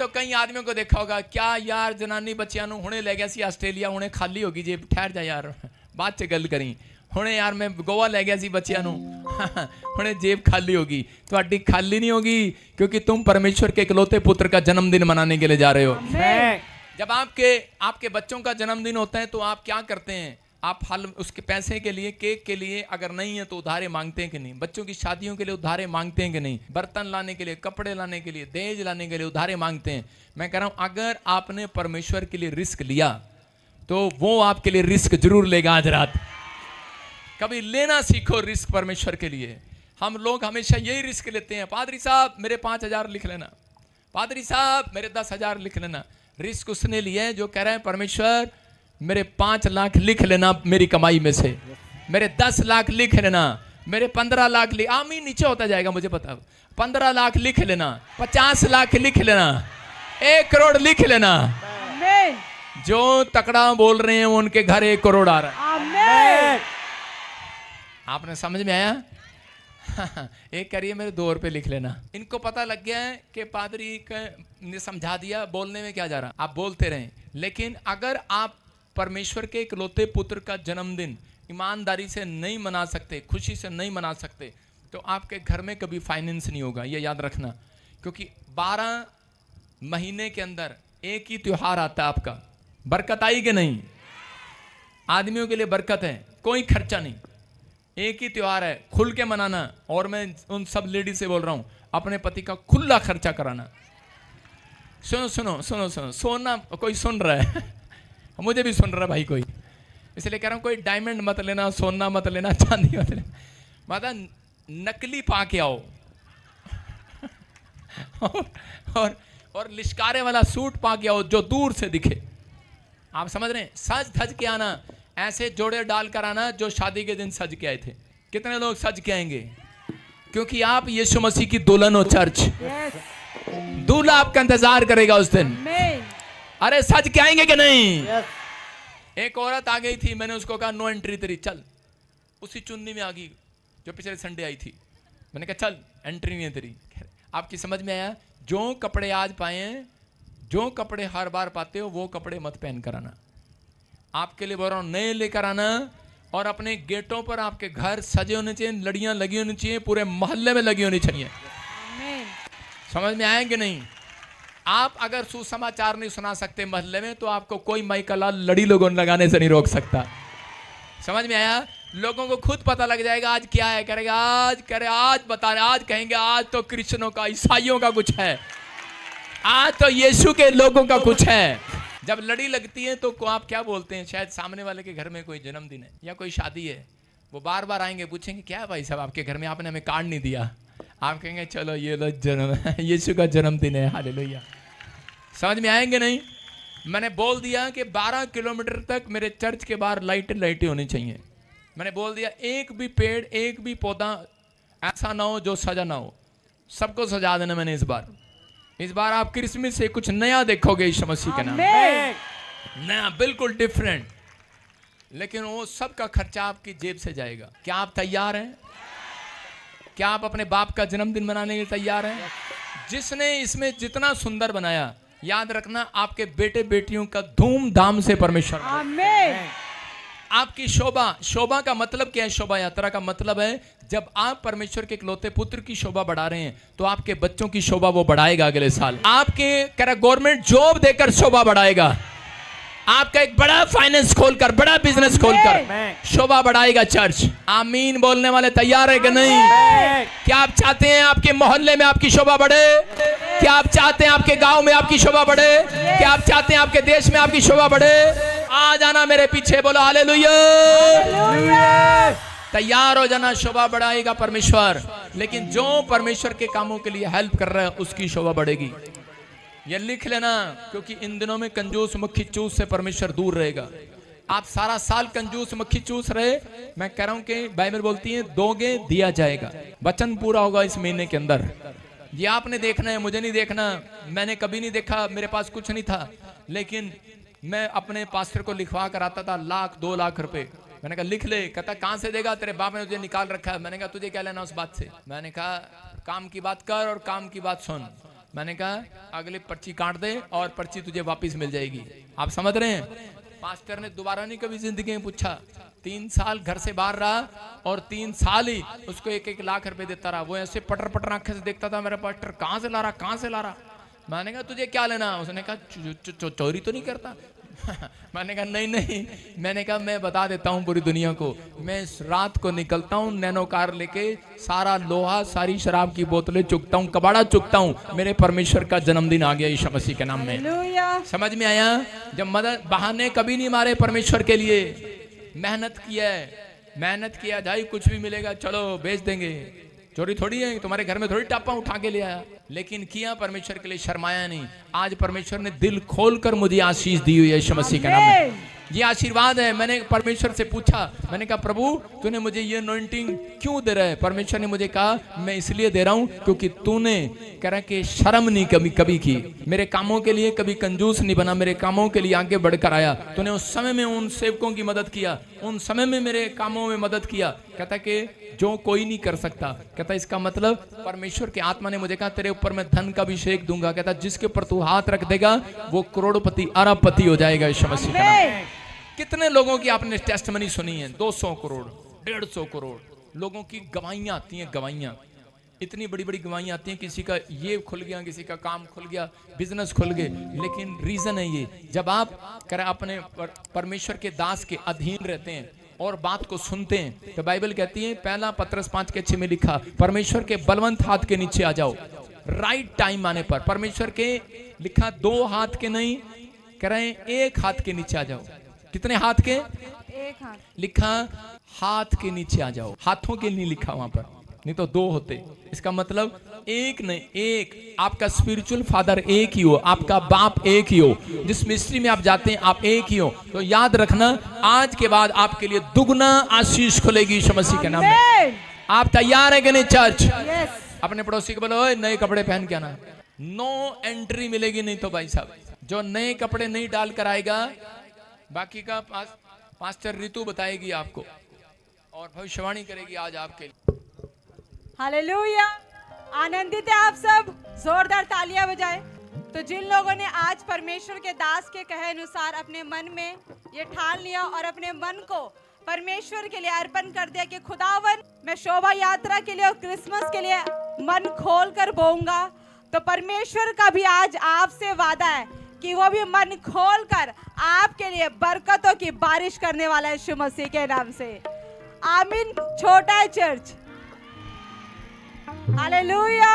तो कई आदमियों को देखा होगा, क्या यार जनानी बच्चियां ਨੂੰ ਹੁਣੇ ਲੈ ਗਿਆ ਸੀ ਆਸਟ੍ਰੇਲੀਆ, ਹੁਣੇ ਖਾਲੀ ਹੋ ਗਈ ਜੇ, ਠਹਿਰ ਜਾ ਯਾਰ ਬਾਅਦ ਚ ਗੱਲ ਕਰੀ, ਹੁਣੇ ਯਾਰ ਮੈਂ ਗੋਆ ਲੈ ਗਿਆ ਸੀ ਬੱਚਿਆਂ ਨੂੰ, ਹੁਣੇ जेब खाली होगी। ਤੁਹਾਡੀ खाली नहीं होगी, क्योंकि तुम परमेश्वर के इकलौते पुत्र का जन्मदिन मनाने के लिए जा रहे हो। जब आपके बच्चों का जन्मदिन होता है तो आप क्या करते हैं? आप फल उसके पैसे के लिए, केक के लिए, अगर नहीं है तो उधारे मांगते हैं कि नहीं? बच्चों की शादियों के लिए उधारे मांगते हैं कि नहीं? बर्तन लाने के लिए, कपड़े लाने के लिए, दहेज लाने के लिए उधारे मांगते हैं। मैं कह रहा हूं, अगर आपने परमेश्वर के लिए रिस्क लिया तो वो आपके लिए रिस्क जरूर लेगा। आज रात कभी लेना सीखो रिस्क परमेश्वर के लिए। हम लोग हमेशा यही रिस्क लेते हैं, पादरी साहब मेरे 5,000 लिख लेना, पादरी साहब मेरे 10,000 लिख लेना। रिस्क उसने लिया है जो कह रहे हैं, परमेश्वर मेरे 5 लाख लिख लेना मेरी कमाई में से, मेरे 10 लाख लिख लेना, मेरे 15 लाख लिख, आमीन नीचे होता जाएगा मुझे पता, 15 लाख लिख लेना, 50 लाख लिख लेना, 1 करोड़ लिख लेना। जो तकड़ा बोल रहे हैं उनके घर 1 करोड़ आ रहा है। आपने समझ में आया? एक करिए मेरे 2 रुपए लिख लेना। इनको पता लग गया है कि पादरी ने समझा दिया, बोलने में क्या जा रहा, आप बोलते रहें। लेकिन अगर आप परमेश्वर के इकलौते पुत्र का जन्मदिन ईमानदारी से नहीं मना सकते, खुशी से नहीं मना सकते, तो आपके घर में कभी फाइनेंस नहीं होगा, ये याद रखना। क्योंकि 12 महीने के अंदर एक ही त्योहार आता है आपका। बरकत आई कि नहीं? आदमियों के लिए बरकत है, कोई खर्चा नहीं, एक ही त्योहार है, खुल के मनाना। और मैं उन सब लेडीज से बोल रहा हूं, अपने पति का खुला खर्चा कराना। सुनो सुनो सुनो सुनो, सोना कोई सुन रहा है मुझे भी सुन रहा है भाई कोई, इसलिए कह रहा हूं, कोई डायमंड मत लेना, सोना मत लेना, चांदी मत लेना, मतलब नकली पा के आओ और लिशकारे वाला सूट पा के आओ जो दूर से दिखे। आप समझ रहे हैं? सज धज के आना, ऐसे जोड़े डाल कर आना जो शादी के दिन सज के आए थे। कितने लोग सज के आएंगे? क्योंकि आप यीशु मसीह की दुल्हन हो चर्च। दूल्हा आपका इंतजार करेगा उस दिन। अरे सज के आएंगे कि नहीं? एक औरत आ गई थी, मैंने उसको कहा नो एंट्री तेरी, चल। उसी चुन्नी में आ गई जो पिछले संडे आई थी। मैंने कहा चल, एंट्री नहीं है तेरी। आपकी समझ में आया? जो कपड़े आज पाए, जो कपड़े हर बार पाते हो वो कपड़े मत पहन कर आना। आपके लिए बोल रहा हूं, नए लेकर आना। और अपने गेटों पर आपके घर सजे होने चाहिए, लड़ियां लगी होनी चाहिए, पूरे मोहल्ले में लगी होनी चाहिए। समझ में आए कि नहीं? आप अगर सुसमाचार नहीं सुना सकते मोहल्ले में, तो आपको कोई माइका लाल लड़ी लोगों लगाने से नहीं रोक सकता। समझ में आया? लोगों को खुद पता लग जाएगा आज क्या है, करेगा आज, करे आज बता रहे, आज कहेंगे आज तो क्रिश्चियनों का, ईसाइयों का कुछ है, आज तो यीशु के लोगों का कुछ है। जब लड़ी लगती है तो आप क्या बोलते हैं? शायद सामने वाले के घर में कोई जन्मदिन है या कोई शादी है, वो बार बार आएंगे, पूछेंगे क्या भाई साहब आपके घर में, आपने हमें कार्ड नहीं दिया। आप कहेंगे चलो ये लो जन्म यीशु का जन्मदिन है, हालेलुया। समझ में आएंगे नहीं? मैंने बोल दिया कि 12 किलोमीटर तक मेरे चर्च के बाहर लाइटें होनी चाहिए। मैंने बोल दिया एक भी पेड़, एक भी पौधा ऐसा ना हो जो सजा ना हो, सबको सजा देना मैंने इस बार आप क्रिसमस से कुछ नया देखोगे यीशु मसीह के नाम, नया, बिल्कुल डिफरेंट। लेकिन वो सब का खर्चा आपकी जेब से जाएगा। क्या आप तैयार हैं? क्या आप अपने बाप का जन्मदिन मनाने के लिए तैयार हैं? जिसने इसमें जितना सुंदर बनाया, याद रखना आपके बेटे बेटियों का धूमधाम से परमेश्वर, आपकी शोभा का मतलब क्या है? शोभा यात्रा का मतलब है जब आप परमेश्वर के इकलौते पुत्र की शोभा बढ़ा रहे हैं, तो आपके बच्चों की शोभा वो बढ़ाएगा अगले साल। आपके गवर्नमेंट जॉब देकर शोभा बढ़ाएगा, आपका एक बड़ा फाइनेंस खोलकर, बड़ा बिजनेस खोलकर शोभा बढ़ाएगा चर्च। आमीन बोलने वाले तैयार है कि नहीं? क्या आप चाहते हैं आपके मोहल्ले में आपकी शोभा बढ़े? क्या आप चाहते हैं आपके गांव में आपकी शोभा बढ़े? क्या आप चाहते हैं आपके देश में आपकी शोभा बढ़े? आ जाना मेरे पीछे, बोलो हालेलुया। तैयार हो जाना, शोभा बढ़ाएगा परमेश्वर। लेकिन जो परमेश्वर के कामों के लिए हेल्प कर रहा है उसकी शोभा बढ़ेगी। ये लिख लेना, क्योंकि इन दिनों में कंजूस मक्खी चूस से परमेश्वर दूर रहेगा। आप सारा साल कंजूस मक्खी चूस रहे, मैं कह रहा हूं कि बाइबल बोलती है दोगे दिया जाएगा। वचन पूरा होगा इस महीने के अंदर। ये आपने देखना है, मुझे नहीं देखना। मैंने कभी नहीं देखा, मेरे पास कुछ नहीं था, लेकिन मैं अपने पास्टर को लिखवा कर आता था 1,00,000 2 लाख रुपए। मैंने कहा लिख ले। कहता कहां से देगा? तेरे बाप ने तुझे निकाल रखा है। मैंने कहा तुझे क्या लेना उस बात से? मैंने कहा काम की बात कर और काम की बात सुन। मैंने कहा अगली पर्ची काट दे और पर्ची तुझे वापस मिल जाएगी। आप समझ रहे हैं? पास्टर ने दोबारा नहीं कभी जिंदगी में पूछा। 3 साल घर से बाहर रहा और 3 साल ही उसको 1-1 लाख रुपए देता रहा। वो ऐसे पटर पटर आंखें से देखता था, मेरा पास्टर कहाँ से ला रहा, कहाँ से ला रहा। मैंने कहा तुझे क्या लेना? उसने कहा चोरी तो नहीं करता। मैंने कहा नहीं। मैंने कहा मैं बता देता हूँ पूरी दुनिया को, मैं रात को निकलता हूँ नैनो कार लेके, सारा लोहा सारी शराब की बोतलें चुकता हूँ, कबाड़ा चुकता हूँ। मेरे परमेश्वर का जन्मदिन आ गया यीशु मसीह के नाम में। समझ में आया? जब मदद बहाने कभी नहीं मारे परमेश्वर के लिए। मेहनत किया जाए कुछ भी मिलेगा, चलो बेच देंगे। चोरी थोड़ी है, तुम्हारे घर में थोड़ी टापा उठा के ले आया, लेकिन किया परमेश्वर के लिए, शर्माया नहीं। आज परमेश्वर ने दिल खोलकर मुझे आशीष दी हुई है यीशु मसीह के नाम में। ये आशीर्वाद है। मैंने परमेश्वर से पूछा, मैंने कहा प्रभु तूने मुझे ये अनॉइंटिंग क्यों दे रहा है? परमेश्वर ने मुझे कहा मैं इसलिए दे रहा हूँ क्योंकि तूने कह के शर्म नहीं कभी की, मेरे कामों के लिए कभी कंजूस नहीं बना, मेरे कामों के लिए आगे बढ़कर आया। तूने उस समय में उन सेवकों की मदद किया, उन समय में मेरे कामों में मदद किया। कहता कि जो कोई नहीं कर सकता। कहता इसका मतलब परमेश्वर की आत्मा ने मुझे कहा तेरे ऊपर मैं धन का अभिषेक दूंगा। कहता जिसके ऊपर तू हाथ रख देगा वो करोड़पति अरबपति हो जाएगा यीशु मसीह का नाम। कितने लोगों की आपने टेस्टमनी सुनी है? 200 करोड़ 150 करोड़ लोगों की गवाहियां आती हैं, गवाहियां, इतनी बड़ी बड़ी गवाहियां आती हैं। किसी का ये खुल गया, किसी का काम खुल गया, बिजनेस खुल गए। लेकिन रीजन है ये, जब आप अपने परमेश्वर के दास के अधीन रहते हैं और बात को सुनते हैं, तो बाइबल कहती है 1 पत्रस 5:6 में लिखा, परमेश्वर के बलवंत हाथ के नीचे आ जाओ राइट टाइम आने पर। परमेश्वर के लिखा 2 हाथ के नहीं, कह रहे हैं 1 हाथ के नीचे आ जाओ। कितने हाथ के? 1 हाथ। लिखा हाथ के नीचे आ जाओ, हाथों के नहीं लिखा वहां पर, नहीं तो 2 होते। इसका मतलब 1 नहीं, 1। आपका स्पिरिचुअल फादर एक ही हो, आपका बाप एक ही हो, जिस मिस्ट्री में आप जाते हैं आप एक ही हो। तो याद रखना आज के बाद आपके लिए दुगना आशीष खुलेगी यीशु मसीह के नाम में। आप तैयार है कि नहीं चर्च? अपने पड़ोसी को बोलो नए कपड़े पहन के आना। नो एंट्री मिलेगी नहीं तो भाई साहब, जो नए कपड़े नहीं डाल कर आएगा, बाकी का पास्टर ऋतु बताएगी आपको और भविष्यवाणी करेगी आज आपके लिए। हालेलुया। आनंदित है आप सब? जोरदार तालियां बजाएं। तो जिन लोगों ने आज परमेश्वर के दास के कहे अनुसार अपने मन में ये ठान लिया और अपने मन को परमेश्वर के लिए अर्पण कर दिया कि खुदावन मैं शोभा यात्रा के लिए और क्रिसमस के लिए मन खोल कर बोऊंगा, तो परमेश्वर का भी आज आपसे वादा है कि वो भी मन खोल कर आपके लिए बरकतों की बारिश करने वाला है यीशु मसीह के नाम से। आमीन। छोटा है चर्च। हालेलुया।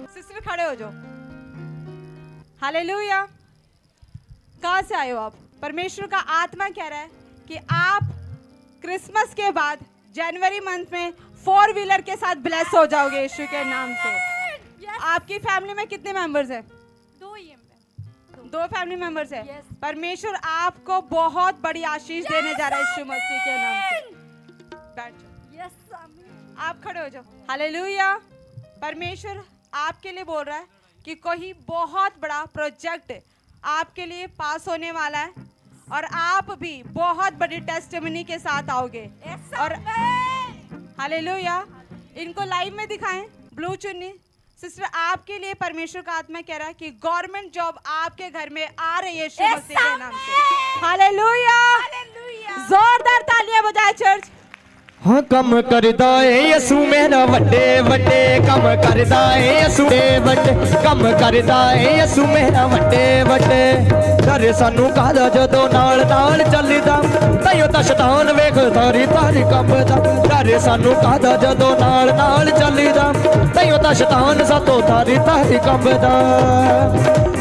सिस्टर खड़े हो जाओ। हालेलुया। कहां से आए हो आप? परमेश्वर का आत्मा कह रहा है कि आप क्रिसमस के बाद जनवरी मंथ में 4 व्हीलर के साथ ब्लेस हो जाओगे यीशु के नाम से। आपकी फैमिली में कितने मेंबर्स हैं? 2 फैमिली मेंबर्स है। परमेश्वर आपको बहुत बड़ी आशीष देने जा रहा है यीशु मसीह के नाम से। बैठ जाओ। आप खड़े हो जाओ। हालेलुया। परमेश्वर आपके लिए बोल रहा है कि कोई बहुत बड़ा प्रोजेक्ट आपके लिए पास होने वाला है और आप भी बहुत बड़ी टेस्टिमनी के साथ आओगे। और हालेलुया। इनको लाइव में दिखाएं। ब्लू चुन्नी सिस्टर, आपके लिए परमेश्वर का आत्मा कह रहा है कि गवर्नमेंट जॉब आपके घर में आ रही है यीशु मसीह के नाम से। हालेलुया। जोरदार तालियां बजाए चर्च। हाँ कम करदा है यसू मेरा वड्डे वड्डे, कम करदा है यसू वड्डे, कम करदा है यसू मेरा वड्डे वड्डे। डर सानू कादा जदों नाल नाल चलदा, ताइयों तां शैतान वेख तारी तारी कंबदा। डर सानू कादा जदों नाल नाल चलदा, ताइयों तां शैतान सातों तारी तारी कंबदा।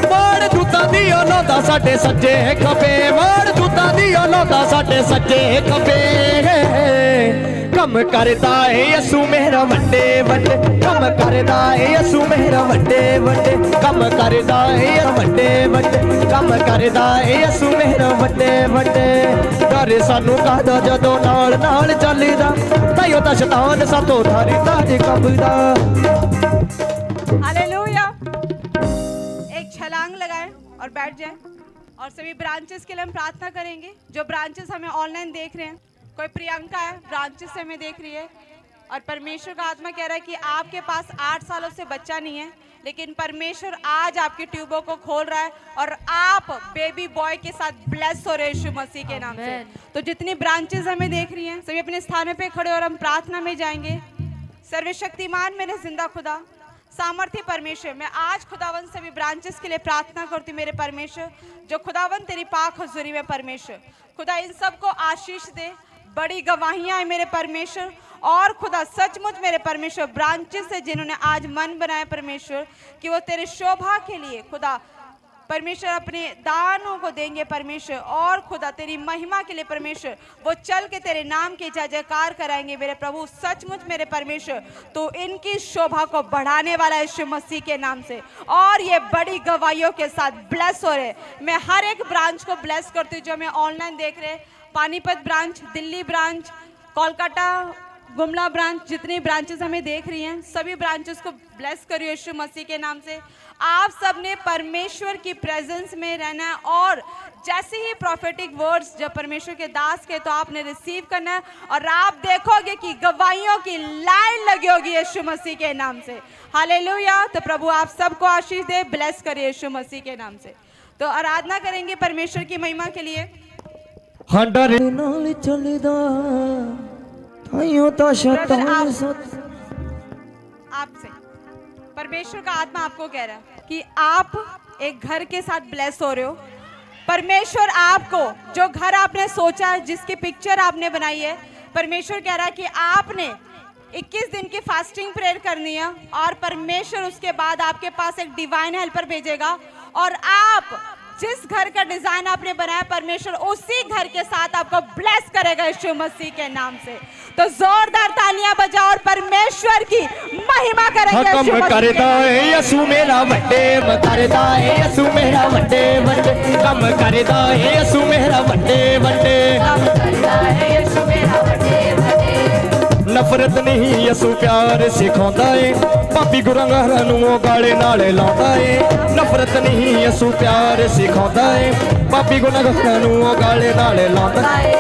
माड़ दूतां दी औलादा साडे सज्जे खबे, माड़ दूतां दी औलादा साडे सज्जे खबे। कम करदा है यसू मेरा वड्डे वड्डे, कम करदा है यसू मेरा वड्डे वड्डे, कम करदा है वड्डे वड्डे, कम करदा है यसू मेरा वड्डे वड्डे। डर सानू कादा जदों नाल नाल चलदा, ताइयों तां शैतान सातों थारी तारी कंबदा। हालेलुया। एक छलांग लगाएं और बैठ जाएं और सभी ब्रांचेस के लिए हम प्रार्थना करेंगे। जो ब्रांचेस हमें ऑनलाइन देख रहे हैं, कोई प्रियंका है ब्रांचेस से हमें देख रही है और परमेश्वर का आत्मा कह रहा है कि आपके पास 8 सालों से बच्चा नहीं है, लेकिन परमेश्वर आज आपके ट्यूबों को खोल रहा है और आप बेबी बॉय के साथ ब्लेस हो रहे हैं यीशु मसीह के नाम से। तो जितनी ब्रांचेस हमें देख रही हैं सभी अपने स्थानों पे खड़े और हम प्रार्थना में जाएंगे। सर्वशक्तिमान मेरे जिंदा खुदा, सामर्थ्य परमेश्वर, मैं आज खुदावन सभी ब्रांचेस के लिए प्रार्थना करती हूँ मेरे परमेश्वर, जो खुदावन तेरी पाक हुजूरी में परमेश्वर, खुदा इन सबको आशीष दे, बड़ी गवाहियां है मेरे परमेश्वर। और खुदा सचमुच मेरे परमेश्वर ब्रांचेस से जिन्होंने आज मन बनाया परमेश्वर कि वो तेरे शोभा के लिए खुदा परमेश्वर अपने दानों को देंगे परमेश्वर, और खुदा तेरी महिमा के लिए परमेश्वर वो चल के तेरे नाम की जय जयकार कराएंगे मेरे प्रभु। सचमुच मेरे परमेश्वर तो इनकी शोभा को बढ़ाने वाला है यीशु मसीह के नाम से, और ये बड़ी गवाहियों के साथ ब्लेस हो रहे। मैं हर एक ब्रांच को ब्लेस करती हूँ जो हमें ऑनलाइन देख रहे, Panipat branch, Delhi branch, Kolkata Gumla branch, जितनी ब्रांचेस हमें देख रही हैं सभी ब्रांचेस को ब्लेस करिए यीशु मसीह के नाम से। आप सब ने परमेश्वर की प्रेजेंस में रहना है, और जैसे ही प्रोफेटिक वर्ड्स जब परमेश्वर के दास के तो आपने रिसीव करना है, और आप देखोगे कि गवाहियों की लाइन लगी होगी यीशु मसीह के नाम से। हालेलुया। तो प्रभु आप सबको आशीष दे, ब्लेस करिए यीशु मसीह के नाम से। तो आराधना करेंगे परमेश्वर की महिमा के लिए। हंडरे नाल चलदा ताइयों तो शैतान आपसे परमेश्वर का आत्मा आपको कह रहा है कि आप एक घर के साथ ब्लेस हो रहे हो। परमेश्वर आपको जो घर आपने सोचा है, जिसकी पिक्चर आपने बनाई है, परमेश्वर कह रहा है कि आपने 21 दिन की फास्टिंग प्रेयर करनी है, और परमेश्वर उसके बाद आपके पास एक डिवाइन हेल्पर भेजेगा, और आप जिस घर का डिजाइन आपने बनाया परमेश्वर उसी घर के साथ आपको ब्लेस करेगा यीशु मसीह के नाम से। तो जोरदार तालियां बजाओ और परमेश्वर की महिमा करेंगे। कम करदा है यसु मेरा वड्डे करदा है यसु मेरा वड्डे वड्डे कम करदा है यसु मेरा वड्डे वड्डे नफरत नहीं यसु प्यार सिखांदा है पापी गुरंगारां नूं गाले नाले लांदा है। नफरत नहीं यसु प्यार सिखांदा है पापी गुरंगारां नूं गाले नाले लांदा है।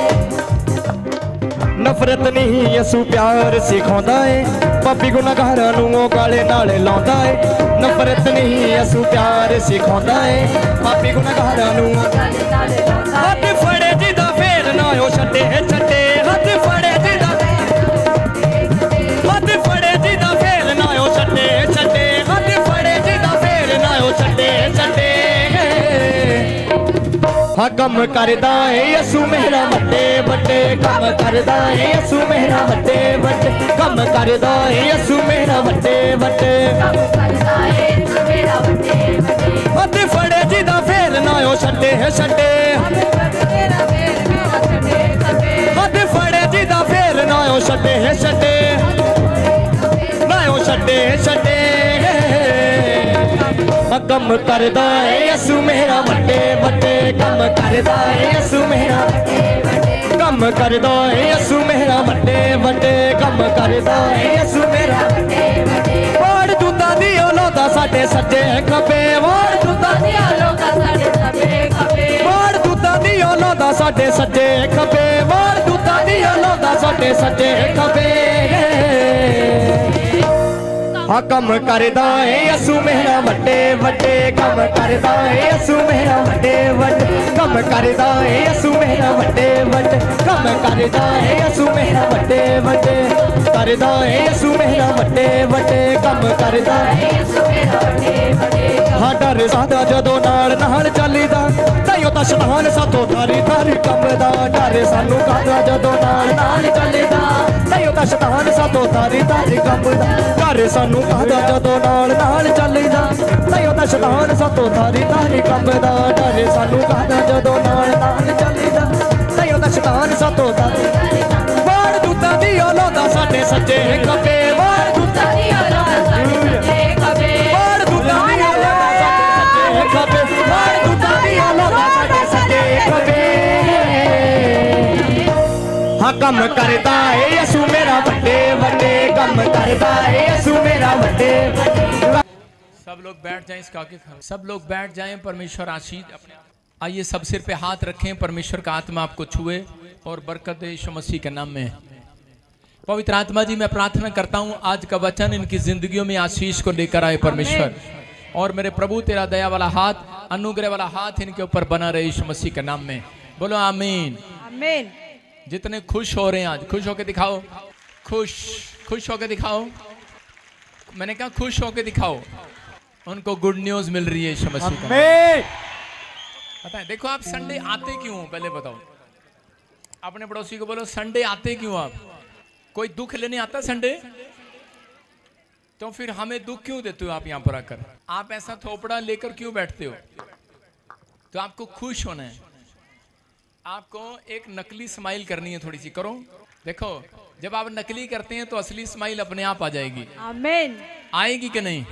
नफरत नहीं यसु प्यार सिखांदा है पापी गुनहगारां नूं गाले नाले लांदा है। नफरत नहीं यसु प्यार सिखांदा है पापी गुनहगारां नूं हथ फड़े जिदा फेर ना ओ छड्डे छड्डे हथ फड़े जिदा फेर ना ओ छड्डे छड्डे हथ फड़े जिदा फेर ना ओ छड्डे छड्डे हाँ कम करदा है यसु मेरा वड्डे वड्डे कम करदा है यसु मेरा वड्डे वड्डे कम करदा है यसु मेरा वड्डे वड्डे हथ फड़े जिदा फेर ना ओ छड्डे छड्डे हथ फड़े जिदा फेर ना ओ छड्डे छड्डे ना ओ छड्डे छड्डे कम करदा है यसु मेरा वड्डे वड्डे कम करदा है यसु मेरा कम करदा है यसु मेरा वड्डे वड्डे कम करदा है यसु मेरा वाड़ दूधा दी औलादा साडे सज्जे खब्बे वाड़ दूधा दी औलादा साडे सज्जे खब्बे वाड़ दूधा दी औलादा साडे सज्जे खब्बे वाड़ दूधा दी औलादा साडे सज्जे खब्बे हाँ कम करदा है यसु मेरा वड्डे वड्डे कम करदा है यसु मेरा वड्डे वड्डे कम करदा है यसु मेरा वड्डे वड्डे कम करदा है यसु मेरा वड्डे वड्डे करदा है यसु मेरा वड्डे वड्डे कम करदा है यसु मेरा वड्डे वड्डे हाँ डर सादा जदों नाल नाल चलीदा ताइयों तां शैतान साथों थारी थारी कंबदा डर सानू कादा जदों नाल नाल चलीदा ताइयों तां शैतान साथों थारी थारी कंबदा डर सानू कादा जदों नाल नाल चलीदा ताइयों तां शैतान साथों थारी थारी कंबदा डर सानू कादा जदों नाल नाल चलीदा ताइयों तां शैतान साथों थारी वाड़ दूधा दी औलादा साडे सज्जे खब्बे वाड़ दूधा दी औलादा साडे सज्जे खब्बे वाड़ दूधा दी औलादा साडे सज्जे खब्बे वाड़ दूधा दी औलादा साडे सज्जे खब्बे हाँ कम करदा है यसु मेरा वड्डे वड्डे कम करदा है यसु मेरा वड्डे वड्डे। सब लोग बैठ जाएं, इसका सब लोग बैठ जाएं। परमेश्वर आशीष अपने आइए सब सिर पे हाथ रखें, परमेश्वर का आत्मा आपको छुए और बरकत दे यीशु मसीह के नाम में। पवित्र आत्मा जी, मैं प्रार्थना करता हूँ आज का वचन इनकी जिंदगियों में आशीष को लेकर आए परमेश्वर। और मेरे प्रभु तेरा दया वाला हाथ, अनुग्रह वाला हाथ इनके ऊपर बना रहे यीशु मसीह के नाम में। बोलो आमीन आमीन। जितने खुश हो रहे हैं आज खुश होके दिखाओ, खुश होके दिखाओ। मैंने कहा खुश होके दिखाओ, उनको गुड न्यूज मिल रही है यीशु मसीह का। पता है, देखो आप संडे आते क्यों हो पहले बताओ। अपने पड़ोसी को बोलो संडे आते क्यों आप। कोई दुख लेने आता संडे, तो फिर हमें दुख क्यों देते हो आप यहाँ पर आकर। आप ऐसा थोपड़ा लेकर क्यों बैठते हो। तो आपको खुश होना है, आपको एक नकली स्माइल करनी है, थोड़ी सी करो। देखो जब आप नकली करते हैं तो असली स्माइल अपने आप आ जाएगी। आमीन। आएगी कि नहीं।